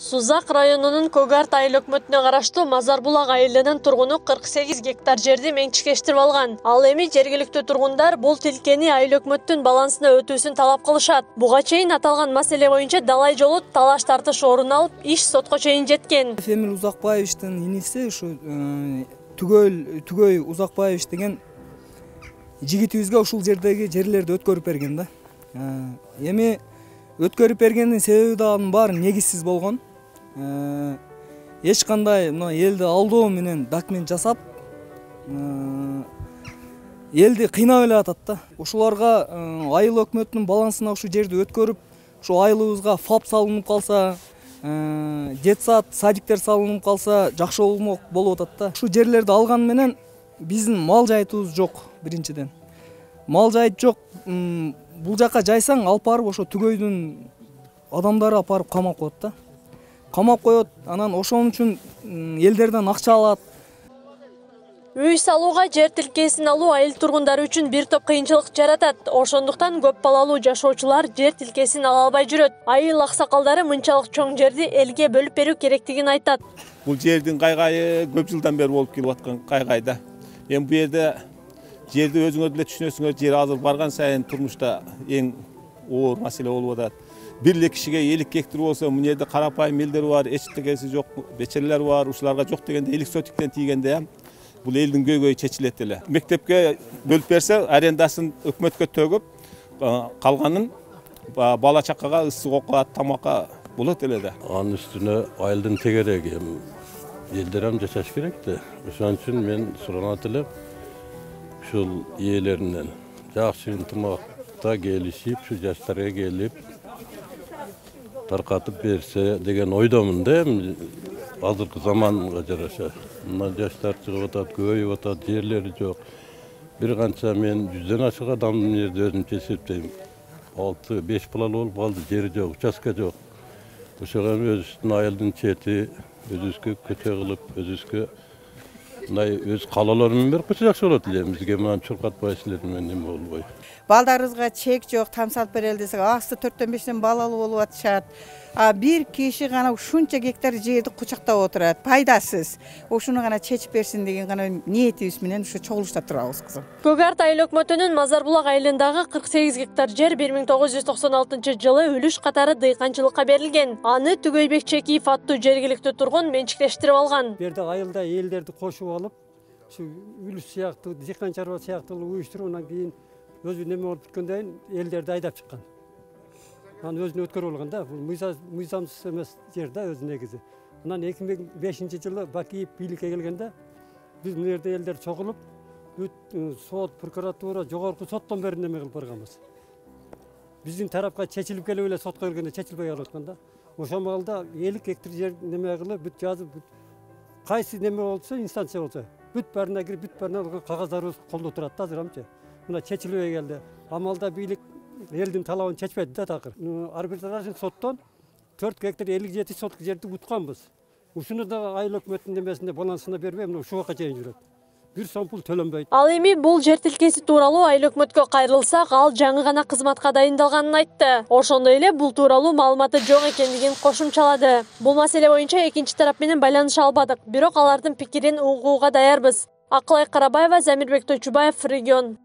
Сузак районунун Көгарт айыл өкмөтүнө караштуу Мазарбулак айылынын тургуну 48 гектар жерди менчиктештирип алган. Ал эми жергиликтүү тургундар бул тилкени айыл өкмөттүн балансына өтүүсүн талап кылышат. Буга чейин аталган маселе боюнча далай жолу талаш тартыш орун алып, иш сотко чейин жеткен. Эмил Узакбаевичтин иниси ушу Түгөй Узакбаевич деген жигитибизге ушул жердеги жерлерди өткөрүп берген да. Эми өткөрүп бергендин себеби да анын баары негизсиз болгон. Эч кандай элди алдоо менен документ жасап, элди кыйнап эле атат да. Ушуларга айыл өкмөтүнүн балансына ушу жерди өткөрүп, ушу айылыбызга ФАП салынып калса, детсад, садиктер салынып калса жакшы болуп атат да. Ушу жерлерди алган менен биздин мал жайытыбыз жок биринчиден. Мал жайыт жок. Бул жака жайсаң алып барып ошо Түгөйдүн адамдары алып барып камап коет да. Камап коет, анан ошон үчүн элдерден акча алат. Үй салууга жер тилкесин алуу айыл тургундары үчүн бир топ кыйынчылык жаратат. Ошондуктан көп балалуу жашоочулар жер тилкесин ала албай жүрөт. Айыл аксакалдары мынчалык чоң жерди элге бөлүп берүү керектигин айтат. Бул жердин кайгайы көп жылдан бери болуп келип аткан кайгай да. Эми бу жерде жерди өзүңөр деле түшүнөсүңөр, жер азыр барган сайын турмушта эң оор маселе болуп атат. Бир эле кишиге 50 гектар болсо, мына жерде карапайым элдер бар, эчтекеси жок, бечелер бар, ушуларга жок дегенде элик сотиктен тийгенде ham бул элдин көйгөйү чечилет эле. Мектепке бөлүп берсе, арендасын өкмөткө төгүп, калганын бала чакага ысык окуга, тамакка болот эле да. Анын үстүнө айылдын тегереги элдер ham жашаш керек да. Ошон үчүн мен суранат элем. Ушул ээлеринен жакшы ынтымакта келишип, ушу жаштарга келип таркатып берсе деген ойдомун да. Азыркы заманга жараша. Мына жаштар чыгып атат, көбөйүп атат, жерлери жок. Бир канча мен 100ден ашык адамдын жерде өзүмчө эсептейм. 6-5 балалуу болуп калды, жери жок, участка жок. Ошого өзүбүздүн айылдын чети, өзүбүзгө көчө кылып, өзүбүзгө мындай өз каалоолору менен берип койсо жакшы болот эле. Бизге мына чуркатпай силер менен эме болбой. Балдарыбызга чек жок, тамсалып берели десек, асты 4-5ден балалуу болуп атышат. Бир киши гана ушунча гектар жерди кучактап отурат, пайдасыз. Ошуну гана чечип берсин деген гана ниетибиз менен ушу чогулуштап турабыз кызым. Көгарт айыл өкмөтүнүн Мазарбулак айылындагы 48 гектар жер 1996-жылы үлүш катары дыйканчылыкка берилген. Аны Түгөйбек Чекиев аттуу жергиликтүү тургун менчиктештирип алган. Бу жерде айылда элдерди кошуп алып, ушу үлүш сыяктуу, дыйкан чарба сыяктуу уюштуруп, анан кийин өзү неме болуп бүткөндөн кийин элдерди айдап чыккан. Анан өзүнө өткөрүп алган да. Бул мыйзамсыз эмес жер да өзү негизи. Анан 2005-жылы Бакиев бийликке келгенде биз бул жерде элдер чогулуп, сот, прокуратура, жогорку соттон бери неме кылып барганбыз. Биздин тарапка чечилип келип эле сотко келгенде чечилбей калып аткан да. Ошол маалда 50 гектар жер неме кылып, бүт жазып, кайсы неме болсо, инстанция болсо, бүт баарына кирип, бүт баарына кагаздарыбыз колдо турат да азырчы. Мына чечилбей келди. Амалда бийлик элдин талабын чечпеди да такыр. Арбитраждык соттон 4 гектар 57 соток жерди утканбыз. Ушуну да айыл өкмөтүнүн немесинде балансына бербей, мына ушуга чейин жүрөт. Бир сом пул төлөнбөйт. Ал эми бул жер тилкеси тууралуу айыл өкмөткө кайрылсак, ал жаңы гана кызматка дайындалганын айтты. Ошондой эле бул тууралуу маалыматы жок экендигин кошумчалады. Бул маселе боюнча экинчи тарап менен байланыша албадык, бирок алардын пикирин угууга даярбыз. Акылай Карабаева, Замирбек Тойчубаев, Регион.